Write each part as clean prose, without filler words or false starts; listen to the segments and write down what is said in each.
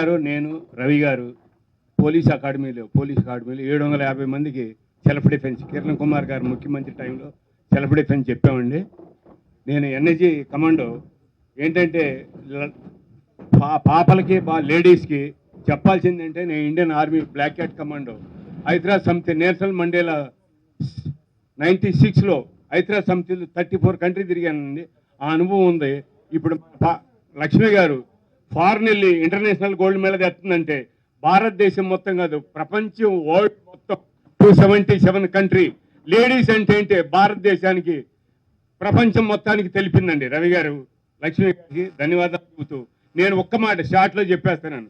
గారు, నేను, రవి గారు పోలీస్ అకాడమీలో 750 మందికి సెల్ఫ్ డిఫెన్స్, కిరణ్ కుమార్ గారు ముఖ్యమంత్రి టైంలో సెల్ఫ్ డిఫెన్స్ చెప్పామండి. నేను ఎన్ఎస్జీ కమాండో. ఏంటంటే పాపలకి లేడీస్కి చెప్పాల్సిందంటే, నేను Indian army black cat commando. ఐక్యరాజ్య సమితి నేషనల్ మండేలా 96లో ఐక్యరాజ్య సమితిలో 34 కంట్రీ తిరిగానండి. ఆ అనుభవం ఉంది. ఇప్పుడు లక్ష్మి గారు ఫారెన్ వెళ్ళి ఇంటర్నేషనల్ గోల్డ్ మెడల్ తెస్తుందంటే భారతదేశం మొత్తం కాదు, ప్రపంచం వరల్డ్ మొత్తం 277 కంట్రీ లేడీస్ అంటే ఏంటి భారతదేశానికి, ప్రపంచం మొత్తానికి తెలిపిందండి. రవి గారు, లక్ష్మి గారికి ధన్యవాదాలు చెబుతూ నేను ఒక్క మాట షార్ట్లో చెప్పేస్తున్నాను.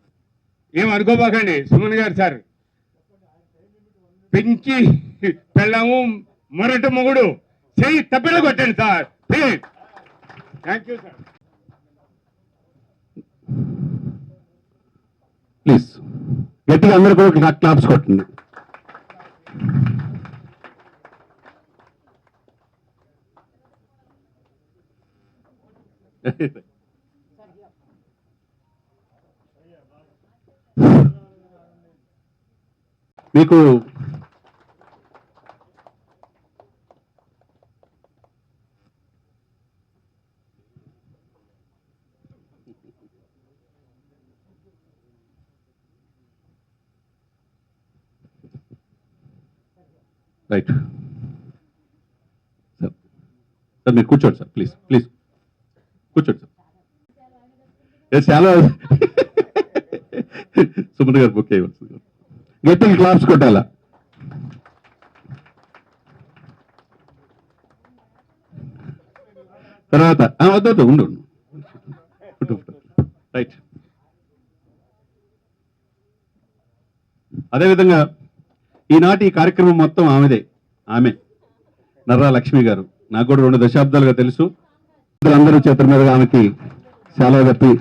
ఏం అనుకోబాకండి సుమన్ గారు సార్. పెంచి పెళ్ళాము మొరటి మొగుడు చెయ్యి తప్పిడ కొట్టండి sir please. Thank you sir. Please గట్టిగా అందరూ కూడా క్లాప్స్ కొట్టండి. మీకు రైట్ సార్. సార్ మీరు కూర్చోండి సార్, ప్లీజ్ ప్లీజ్ కూర్చోండి సార్. చాలా సుమన్ గారు బుక్ అయ్యవలసింది. గట్టిగా క్లాప్స్ కొట్టాలా. తర్వాత వద్దు ఉండు రైట్. అదేవిధంగా ఈనాటి ఈ కార్యక్రమం మొత్తం ఆమె నర్రా లక్ష్మి గారు. నాకు కూడా 2 దశాబ్దాలుగా తెలుసు. అందరూ చేతుల మీదుగా ఆమెకి సెలవు కప్పి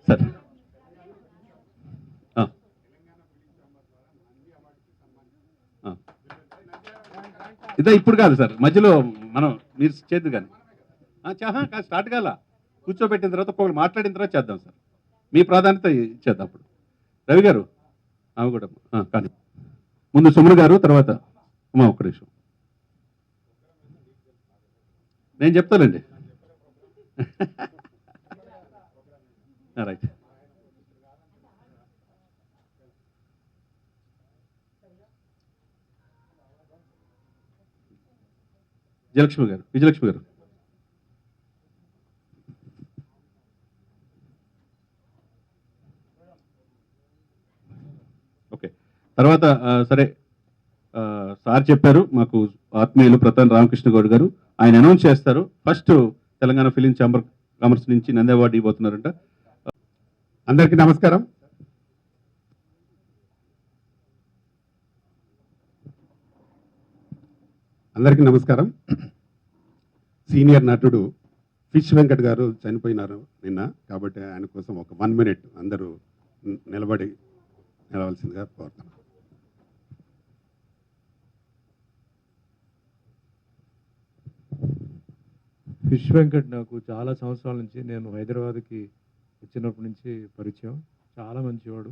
సార్ ఇదే ఇప్పుడు కాదు సార్, మధ్యలో మనం మీరు చేద్దు కానీ స్టార్ట్ కాల కూర్చోబెట్టిన తర్వాత ఒక్కొక్కరు మాట్లాడిన తర్వాత చేద్దాం సార్. మీ ప్రాధాన్యత ఇచ్చేద్దాం. అప్పుడు రవి గారు ఆమె కూడా కానీ ముందు సుమన్ గారు, తర్వాత ఒక్క నిమిషం నేను చెప్తానండి. రైట్. విజయలక్ష్మి గారు ఓకే. తర్వాత సరే సార్ చెప్పారు మాకు ఆత్మీయులు ప్రతాన్ రామకృష్ణ గౌడ్ గారు, ఆయన అనౌన్స్ చేస్తారు. First Telangana film chamber commerce నుంచి నంది అవార్డు ఇవ్వబోతున్నారంట. అందరికీ నమస్కారం. సీనియర్ నటుడు ఫిష్ వెంకట్ గారు చనిపోయినారు నిన్న, కాబట్టి ఆయన కోసం ఒక 1 minute అందరూ నిలవలసిందిగా కోరుతున్నాను. ఫిష్ వెంకట్ నాకు చాలా సంవత్సరాల నుంచి, నేను హైదరాబాద్కి వచ్చినప్పటి నుంచి పరిచయం. చాలా మంచివాడు,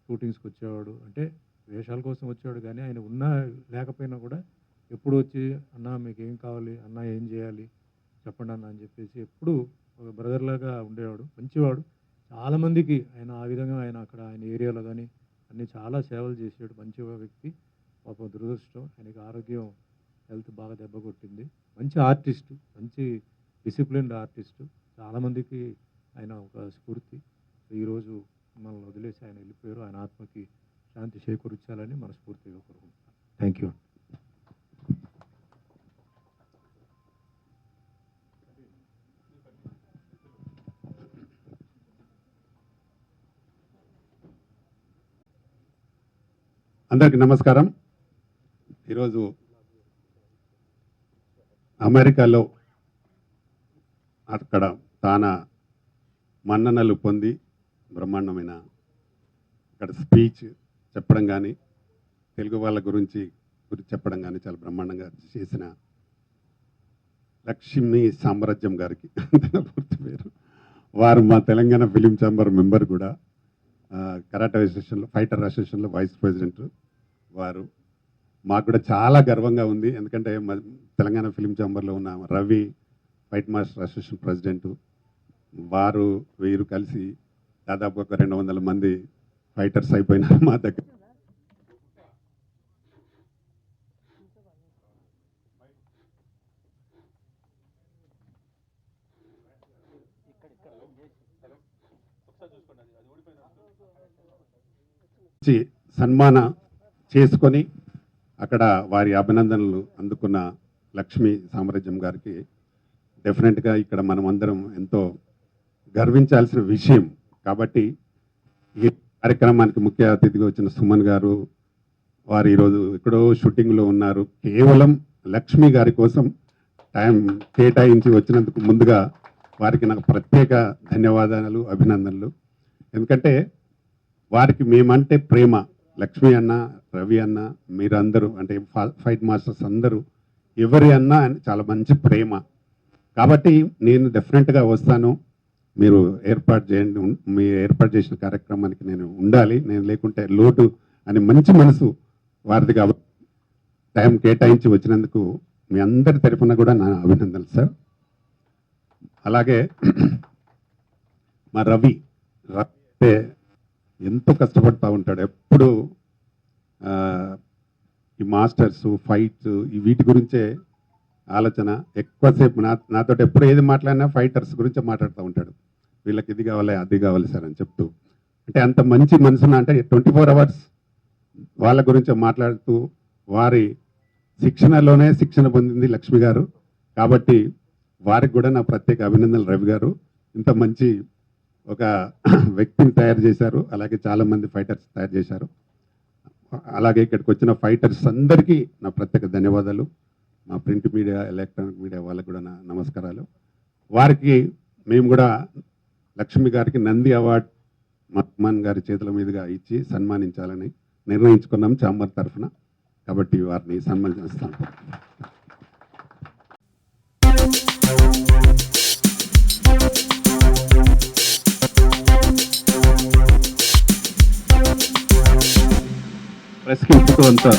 షూటింగ్స్కి వచ్చేవాడు, అంటే వేషాల కోసం వచ్చేవాడు. కానీ ఆయన ఉన్నా లేకపోయినా కూడా ఎప్పుడు వచ్చి అన్న మీకు ఏం కావాలి, అన్న ఏం చేయాలి చెప్పండి అన్న అని చెప్పేసి ఎప్పుడు ఒక బ్రదర్లాగా ఉండేవాడు. మంచివాడు. చాలామందికి ఆయన ఆ విధంగా ఆయన ఏరియాలో కానీ అన్ని చాలా సేవలు చేసాడు. మంచి వ్యక్తి. పాపం దురదృష్టం, ఆయనకి ఆరోగ్యం హెల్త్ బాగా దెబ్బ కొట్టింది. మంచి ఆర్టిస్టు, మంచి డిసిప్లిన్డ్ ఆర్టిస్టు. చాలామందికి ఆయన ఒక స్ఫూర్తి. ఈరోజు మనల్ని వదిలేసి ఆయన వెళ్ళిపోయారు. ఆయన ఆత్మకి శాంతి చేకూర్చాలని మనస్ఫూర్తిగా కోరుకుంటున్నాను. Thank you. అందరికీ నమస్కారం. ఈరోజు అమెరికాలో అక్కడ తాన మన్ననలు పొంది బ్రహ్మాండమైన అక్కడ స్పీచ్ చెప్పడం కానీ, తెలుగు వాళ్ళ గురించి చెప్పడం కానీ చాలా బ్రహ్మాండంగా చేసిన లక్ష్మీ సామ్రాజ్యం గారికి తన పూర్తి పేరు. వారు మా తెలంగాణ ఫిలిం ఛాంబర్ మెంబర్ కూడా, కరాటే అసోసియేషన్లో, ఫైటర్ అసోసియేషన్లో వైస్ ప్రెసిడెంట్ వారు. మాకు కూడా చాలా గర్వంగా ఉంది, ఎందుకంటే తెలంగాణ ఫిలిం ఛాంబర్లో ఉన్న Ravi fight master association president వారు, వీరు కలిసి దాదాపు ఒక 200 మంది ఫైటర్స్ అయిపోయినారు మా దగ్గర. సన్మాన చేసుకొని అక్కడ వారి అభినందనలు అందుకున్న లక్ష్మీ సామ్రాజ్యం గారికి డెఫినెట్గా ఇక్కడ మనం అందరం ఎంతో గర్వించాల్సిన విషయం. కాబట్టి ఈ కార్యక్రమానికి ముఖ్య అతిథిగా వచ్చిన సుమన్ గారు, వారు ఈరోజు ఎక్కడో షూటింగ్లో ఉన్నారు. కేవలం లక్ష్మి గారి కోసం టైం కేటాయించి వచ్చినందుకు ముందుగా వారికి నాకు ప్రత్యేక ధన్యవాదాలు, అభినందనలు. ఎందుకంటే వారికి మేమంటే ప్రేమ. లక్ష్మి అన్న, రవి అన్న, మీరందరూ అంటే ఫైట్ మాస్టర్స్ అందరూ ఎవరి అన్నా చాలా మంచి ప్రేమ. కాబట్టి నేను డెఫినెట్గా వస్తాను, మీరు ఏర్పాటు చేయండి, మీ ఏర్పాటు చేసిన కార్యక్రమానికి నేను ఉండాలి, నేను లేకుంటే లోటు అని మంచి మనసు వారిది. కాబట్టి టైం కేటాయించి వచ్చినందుకు మీ అందరి తరఫున కూడా నా అభినందనలు సార్. అలాగే మా రవి అంటే ఎంతో కష్టపడుతూ ఉంటాడు ఎప్పుడు. ఈ మాస్టర్స్, ఫైట్స్, ఈ వీటి గురించే ఆలోచన ఎక్కువసేపు. నాతో ఎప్పుడు ఏది మాట్లాడినా ఫైటర్స్ గురించే మాట్లాడుతూ ఉంటాడు. వీళ్ళకి ఇది కావాలి, అది కావాలి సార్ అని చెప్తూ. అంటే అంత మంచి మనసున, అంటే 24 hours వాళ్ళ గురించే మాట్లాడుతూ, వారి శిక్షణలోనే శిక్షణ పొందింది లక్ష్మి గారు. కాబట్టి వారికి కూడా నా ప్రత్యేక అభినందనలు. రవి గారు ఇంత మంచి ఒక వ్యక్తిని తయారు చేశారు, అలాగే చాలామంది ఫైటర్స్ తయారు చేశారు. అలాగే ఇక్కడికి వచ్చిన ఫైటర్స్ అందరికీ నా ప్రత్యేక ధన్యవాదాలు. మా ప్రింట్ మీడియా, ఎలక్ట్రానిక్ మీడియా వాళ్ళకు కూడా నా నమస్కారాలు. వారికి మేము కూడా లక్ష్మి గారికి నంది అవార్డ్ మహ్మన్ గారి చేతుల మీదుగా ఇచ్చి సన్మానించాలని నిర్ణయించుకున్నాం ఛాంబర్ తరఫున. కాబట్టి వారిని సన్మానిస్తాను. ప్రెస్కి ఫోటో అంతా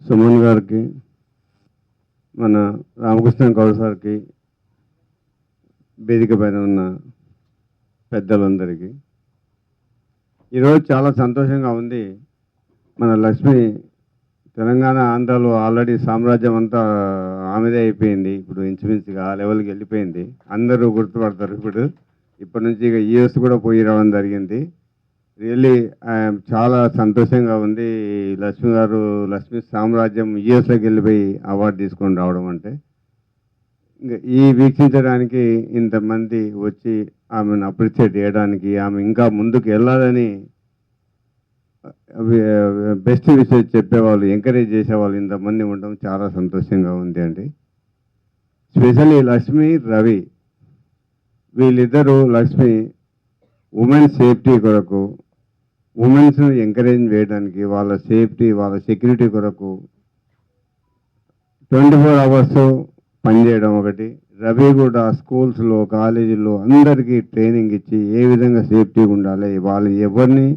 సుమన్ గారికి, మన రామకృష్ణ గౌడ్ సార్కి, వేదిక పైన ఉన్న పెద్దలందరికీ ఈరోజు చాలా సంతోషంగా ఉంది. మన లక్ష్మి తెలంగాణ, ఆంధ్రాలో ఆల్రెడీ సామ్రాజ్యం అంతా ఆమెదే అయిపోయింది. ఇప్పుడు ఇంచుమించుగా ఆ లెవెల్కి వెళ్ళిపోయింది. అందరూ గుర్తుపడతారు. ఇప్పటి నుంచి ఇక యూఎస్ కూడా పోయి రావడం జరిగింది. రియల్లీ చాలా సంతోషంగా ఉంది. లక్ష్మి గారు, లక్ష్మి సామ్రాజ్యం యూఎస్లోకి వెళ్ళిపోయి అవార్డు తీసుకొని రావడం అంటే, ఇంకా ఈ వీక్షించడానికి ఇంతమంది వచ్చి ఆమెను అప్రిషియేట్ చేయడానికి, ఆమె ఇంకా ముందుకు వెళ్ళాలని బెస్ట్ విషయం చెప్పేవాళ్ళు, ఎంకరేజ్ చేసేవాళ్ళు ఇంతమంది ఉండడం చాలా సంతోషంగా ఉంది అండి. స్పెషల్లీ లక్ష్మి, రవి వీళ్ళిద్దరూ, లక్ష్మి ఉమెన్స్ సేఫ్టీ కొరకు, ఉమెన్స్ని ఎంకరేజ్ చేయడానికి, వాళ్ళ సేఫ్టీ, వాళ్ళ సెక్యూరిటీ కొరకు 24 అవర్స్ పనిచేయడం ఒకటి. రవి కూడా స్కూల్స్లో, కాలేజీల్లో అందరికీ ట్రైనింగ్ ఇచ్చి ఏ విధంగా సేఫ్టీగా ఉండాలి, వాళ్ళు ఎవరిని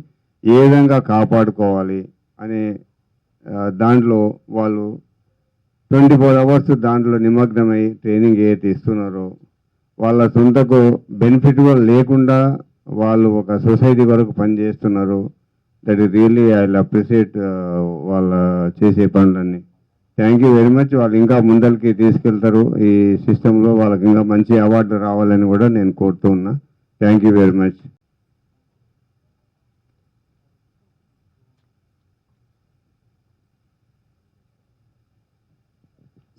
ఏ విధంగా కాపాడుకోవాలి అనే దాంట్లో వాళ్ళు 24 అవర్స్ దాంట్లో నిమగ్నమై ట్రైనింగ్ ఏదైతే ఇస్తున్నారో, వాళ్ళ సొంతకు బెనిఫిట్ కూడా లేకుండా వాళ్ళు ఒక సొసైటీ వరకు పనిచేస్తున్నారు. That is really I will appreciate వాళ్ళ చేసే పనులన్నీ. Thank you very much. వాళ్ళు ఇంకా ముందరికి తీసుకెళ్తారు ఈ సిస్టంలో, వాళ్ళకి ఇంకా మంచి అవార్డు రావాలని కూడా నేను కోరుతూ ఉన్నా. Thank you very much.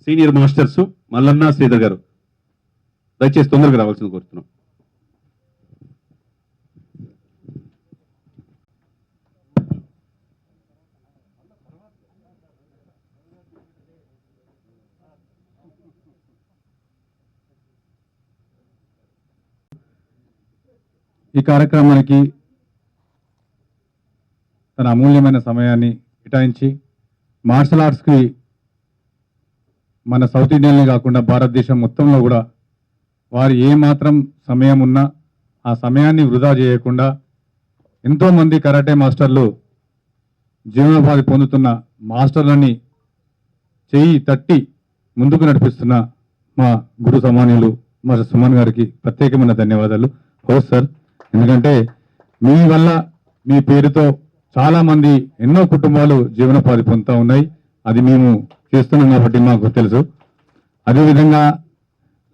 Senior masters Mallanna, Sridhar గారు దయచేసి తొందరగా రావాల్సింది కోరుతున్నాం. ఈ కార్యక్రమానికి తన అమూల్యమైన సమయాన్ని కేటాయించి మార్షల్ ఆర్ట్స్కి మన సౌత్ ఇండియన్లే కాకుండా భారతదేశం మొత్తంలో కూడా వారు ఏమాత్రం సమయం ఉన్నా ఆ సమయాన్ని వృధా చేయకుండా ఎంతోమంది కరాటే మాస్టర్లు జీవనోపాధి పొందుతున్న మాస్టర్లని చేయి తట్టి ముందుకు నడిపిస్తున్న మా గురు సమానులు మా సుమన్ గారికి ప్రత్యేకమైన ధన్యవాదాలు. హోస్ సార్, ఎందుకంటే మీ వల్ల, మీ పేరుతో చాలామంది, ఎన్నో కుటుంబాలు జీవనోపాధి పొందుతూ ఉన్నాయి. అది మేము చేస్తున్నాం కాబట్టి మాకు తెలుసు. అదేవిధంగా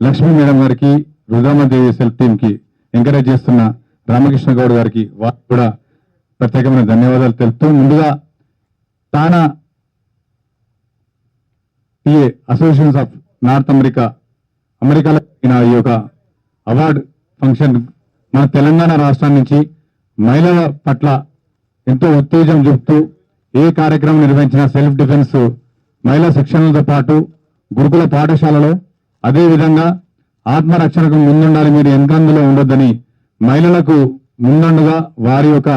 లక్ష్మీ మేడం గారికి, రుద్రామదేవి సెల్ఫ్ టీమ్కి ఎంకరేజ్ చేస్తున్న రామకృష్ణ గౌడ్ గారికి వారికి కూడా ప్రత్యేకమైన ధన్యవాదాలు తెలుపుతూ, ముందుగా తానా టీఏ అసోసియేషన్స్ ఆఫ్ నార్త్ అమెరికాలో ఈ యొక్క అవార్డు ఫంక్షన్ మన తెలంగాణ రాష్ట్రం నుంచి మహిళల పట్ల ఎంతో ఉత్తేజం చూపుతూ ఏ కార్యక్రమం నిర్వహించినా సెల్ఫ్ డిఫెన్స్ మహిళా శిక్షణలతో పాటు గురుకుల పాఠశాలలో, అదేవిధంగా ఆత్మరక్షణకు ముందుండాలి, మీరు వెనకందులో ఉండొద్దని మహిళలకు ముందండుగా వారి యొక్క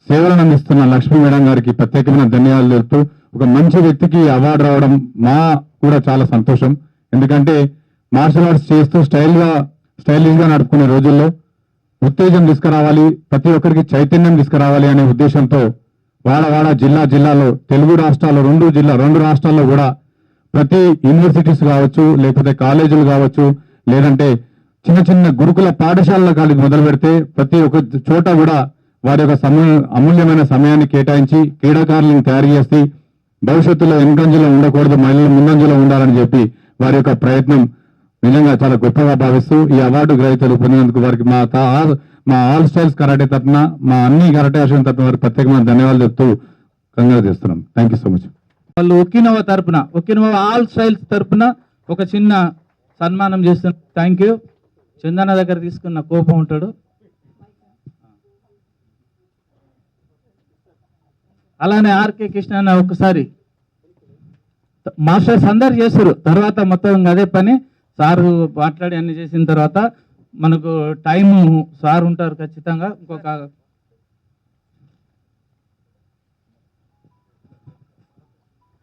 సేవలను అందిస్తున్న లక్ష్మీ మేడం గారికి ప్రత్యేకమైన ధన్యవాదాలు తెలుపుతూ, ఒక మంచి వ్యక్తికి అవార్డు రావడం మా కూడా చాలా సంతోషం. ఎందుకంటే మార్షల్ ఆర్ట్స్ చేస్తూ స్టైలిష్గా నడుపుకునే రోజుల్లో ఉత్తేజం తీసుకురావాలి, ప్రతి ఒక్కరికి చైతన్యం తీసుకురావాలి అనే ఉద్దేశంతో వాడ జిల్లాలో తెలుగు రాష్ట్రాల్లో రెండు రాష్ట్రాల్లో కూడా ప్రతి యూనివర్సిటీస్ కావచ్చు, లేకపోతే కాలేజీలు కావచ్చు, లేదంటే చిన్న చిన్న గురుకుల పాఠశాలల కాలేజీ మొదలు పెడితే ప్రతి ఒక్క చోట కూడా వారి యొక్క అమూల్యమైన సమయాన్ని కేటాయించి క్రీడాకారులను తయారు చేసి భవిష్యత్తులో వెనుకంజలో ఉండకూడదు, మహిళలు ముందంజలో ఉండాలని చెప్పి వారి యొక్క ప్రయత్నం నిజంగా చాలా గొప్పగా భావిస్తూ ఈ అవార్డు గ్రహీతలు పొందినందుకు వారికి మా ఆల్ స్టైల్స్ కరాటే తరఫున, మా అన్ని కరాటే అసోసియేషన్ తరఫున వారికి ప్రత్యేకమైన ధన్యవాదాలు చెప్తూ కంగారు చేస్తున్నాం. Thank you so much. వాళ్ళు ఒకినోవా ఆల్ స్టైల్స్ తరఫున ఒక చిన్న సన్మానం చేస్తున్నారు. Thank you. చందన దగ్గర తీసుకున్న కోపం ఉంటాడు. అలానే ఆర్కే కృష్ణ అన్న ఒకసారి మాస్టర్స్ అందరు చేస్తారు, తర్వాత మొత్తం అదే పని సారు మాట్లాడి అన్ని చేసిన తర్వాత మనకు టైము సార్ ఉంటారు ఖచ్చితంగా. ఇంకొక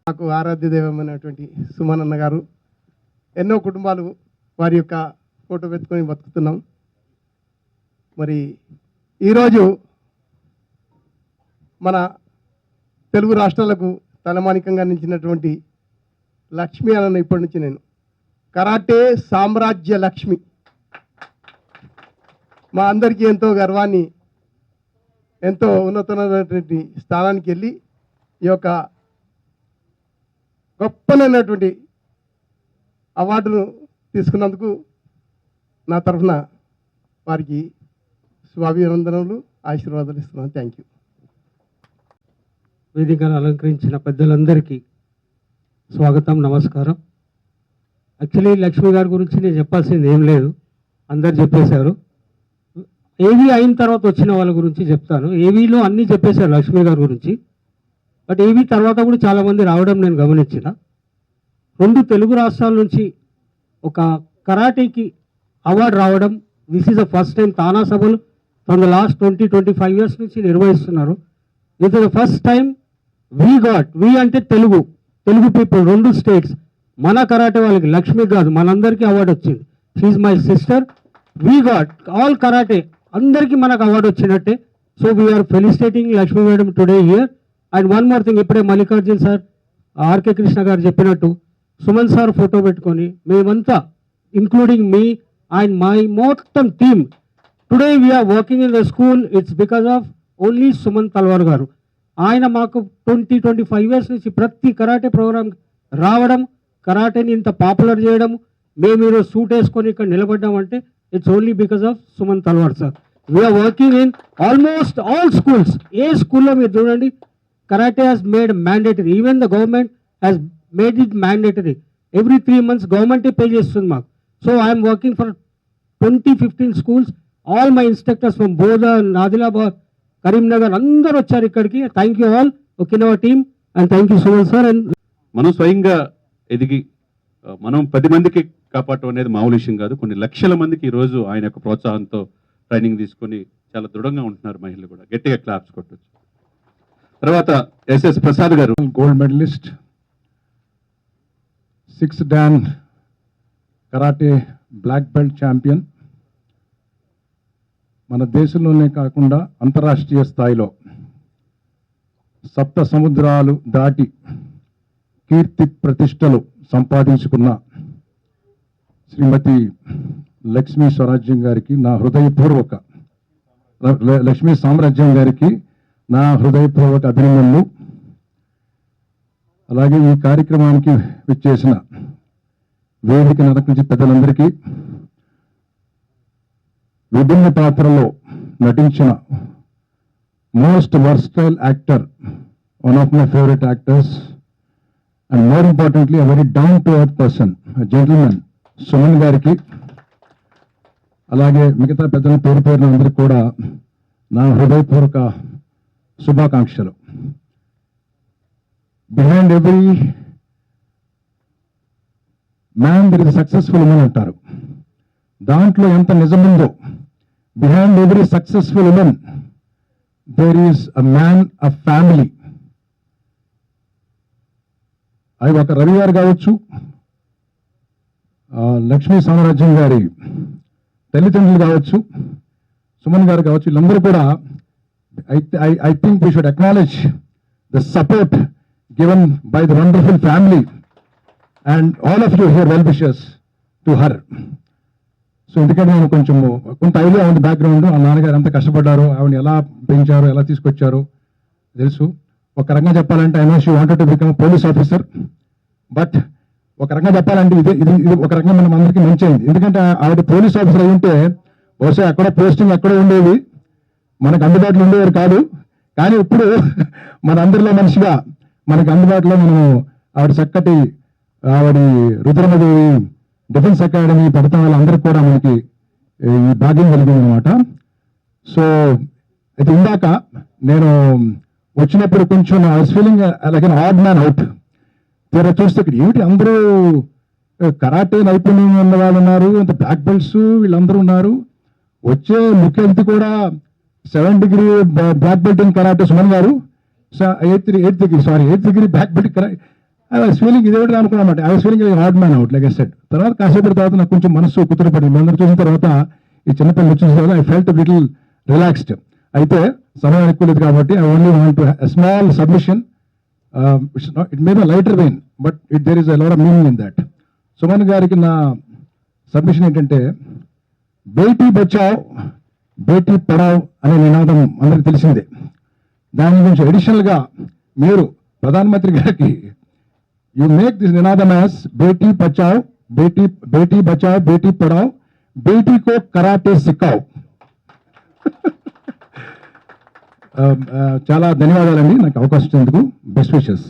నాకు ఆరాధ్య దైవమైనటువంటి సుమన్ అన్న గారు, ఎన్నో కుటుంబాలు వారి యొక్క ఫోటో పెట్టుకొని బతుకుతున్నాం. మరి ఈరోజు మన తెలుగు రాష్ట్రాలకు తలమానికంగా నిలిచినటువంటి లక్ష్మి అన్న ఇప్పటి నుంచి నేను కరాటే సామ్రాజ్య లక్ష్మి మా అందరికీ ఎంతో గర్వాన్ని, ఎంతో ఉన్నతమైనటువంటి స్థానానికి వెళ్ళి ఈ యొక్క గొప్పనైనటువంటి అవార్డును తీసుకున్నందుకు నా తరఫున వారికి శుభాభినందనలు, ఆశీర్వాదాలు ఇస్తున్నాను. Thank you. వేదికను అలంకరించిన పెద్దలందరికీ స్వాగతం, నమస్కారం. యాక్చువల్లీ లక్ష్మి గారి గురించి నేను చెప్పాల్సింది ఏం లేదు, అందరు చెప్పేశారు. ఏవీ అయిన తర్వాత వచ్చిన వాళ్ళ గురించి చెప్తాను. ఏవీలో అన్నీ చెప్పేశారు లక్ష్మి గారి గురించి. బట్ ఏవి తర్వాత కూడా చాలామంది రావడం నేను గమనించిన. 2 తెలుగు రాష్ట్రాల నుంచి ఒక కరాటేకి అవార్డు రావడం, this is the first time. TANA సభలు ఫ్రమ్ ద లాస్ట్ 20-25 years నుంచి నిర్వహిస్తున్నారు. This is the first time we అంటే తెలుగు పీపుల్ 2 స్టేట్స్ మన కరాటే వాళ్ళకి, లక్ష్మి కాదు మనందరికీ అవార్డు వచ్చింది. She's my sister. We got all karate అందరికీ మనకు అవార్డు వచ్చినట్టే. So we are felicitating Lakshmi madam today here. And one more thing, ఇప్పుడే మల్లికార్జున్ సార్, ఆర్కే కృష్ణ గారు చెప్పినట్టు సుమన్ సార్ ఫోటో పెట్టుకొని మేమంతా ఇంక్లూడింగ్ మీ అండ్ మై మొత్తం team today we are working in the school. It's because of only Suman Talwar garu. ఆయన మాకు 20-25 years నుంచి ప్రతి కరాటే ప్రోగ్రామ్ రావడం, కరాటేని ఇంత పాపులర్ చేయడం, మేము ఈరోజు సూట్ వేసుకొని ఇక్కడ నిలబడ్డామంటే it's only because of Suman Talwar sir. We are working in almost all schools. ఏ స్కూల్లో మీరు చూడండి, karate has made mandatory. Even the government has made it mandatory. Every 3 months గవర్నమెంటే పే చేస్తుంది మాకు. So I'm working for 20-15 schools. All my instructors from Bodhan, Adilabad, Karimnagar అందరూ వచ్చారు ఇక్కడికి. Thank you all Okinawa team and thank you Suman sir. And మనం స్వయంగా ఎదిగి మనం 10 మందికి కాపాడటం అనేది మామూలు విషయం కాదు. కొన్ని లక్షల మందికి ఈరోజు ఆయన యొక్క ప్రోత్సాహంతో ట్రైనింగ్ తీసుకొని చాలా దృఢంగా ఉంటున్నారు మహిళలు కూడా. గట్టిగా క్లాప్స్ కొట్టచ్చు. తర్వాత ఎస్ఎస్ ప్రసాద్ గారు, gold medallist, 6th Dan karate black belt champion. మన దేశంలోనే కాకుండా అంతర్రాష్ట్రీయ స్థాయిలో 7 సముద్రాలు దాటి కీర్తి ప్రతిష్టలు సంపాదించుకున్న శ్రీమతి లక్ష్మీ స్వరాజ్యం గారికి నా హృదయపూర్వక, లక్ష్మీ సామ్రాజ్యం గారికి నా హృదయపూర్వక అభినందనలు. అలాగే ఈ కార్యక్రమానికి విచ్చేసిన వేదిక నరకించి పెద్దలందరికీ, విభిన్న పాత్రలో నటించిన most versatile actor, one of my favourite actors and more importantly a very down to earth person, gentleman Suman గారికి, అలాగే మిగతా పెద్దల పేరు పేరున అందరికీ కూడా నా హృదయపూర్వక శుభాకాంక్షలు. Behind every man there is successful women అంటారు. దాంట్లో ఎంత నిజముందో, behind every successful women there is a man, a family. అది ఒక రవి గారు కావచ్చు, లక్ష్మీ సామ్రాజ్యం గారి తల్లిదండ్రులు కావచ్చు, సుమన్ గారు కావచ్చు, వీళ్ళందరూ కూడా I think we should acknowledge the support given by the wonderful family and all of you here well wishes to her. So ఎందుకంటే నేను కొంత ఐడియా ఉంది బ్యాక్గ్రౌండ్, ఆ నాన్నగారు ఎంత కష్టపడ్డారో, ఆవిడని ఎలా పెంచారో, ఎలా తీసుకొచ్చారో తెలుసు. ఒక రకంగా చెప్పాలంటే I know she wanted to become police officer, but ఒక రకంగా చెప్పాలంటే ఇది ఒక రకంగా మనం అందరికీ మంచిది. ఎందుకంటే ఆవిడ పోలీస్ ఆఫీసర్ అయి ఉంటే బహుశా ఎక్కడో పోస్టింగ్ ఎక్కడో ఉండేది, మనకు అందుబాటులో ఉండేవారు కాదు. కానీ ఇప్పుడు మన అందరిలో మనిషిగా మనకు అందుబాటులో మనము ఆవిడ చక్కటి రుద్రమదేవి డిఫెన్స్ అకాడమీ పెడతాం, వాళ్ళందరికీ కూడా మనకి ఈ భాగ్యం కలిగింది అనమాట. సో అయితే ఇందాక నేను వచ్చినప్పుడు కొంచెం I was feeling like an add man out. తీరా చూస్తే ఇక్కడ ఏమిటి అందరూ కరాటే నైపుణ్యం ఉన్న వాళ్ళు ఉన్నారు, అంత బ్లాక్ బెల్ట్స్ వీళ్ళందరూ ఉన్నారు. వచ్చే ముఖ్య అతిథి కూడా 7th degree black belt in karate Suman garu, 8th degree black belt karate. I was feeling ఇదేమిటి అనుకున్నామాట. I was feeling odd man out like I said. తర్వాత కాసేపటి తర్వాత నాకు కొంచెం మనసు కుదురుపడింది. అందరూ చూసిన తర్వాత, ఈ చిన్నపిల్లలు చూసిన తర్వాత ఐ ఫెల్ట్ లిటిల్ రిలాక్స్డ్. అయితే సమయం ఎక్కువ లేదు కాబట్టి I only want to small submission. It may be lighter vein but there is a lot of meaning in that. Suman గారికి నా సబ్మిషన్ ఏంటంటే, బేటీ బచావ్ బేటీ పడావ్ అనే నినాదం అందరికి తెలిసిందే. దాని గురించి అడిషనల్గా మీరు ప్రధానమంత్రి గారికి యు మేక్ దిస్ నినాదం యాజ్ బేటీ బచావ్ బేటీ బచావ్ బేటీ పడావ్ బేటీ కో కరాటే సిక్కావ్. చాలా ధన్యవాదాలండి నాకు అవకాశం ఇచ్చినందుకు. Best wishes.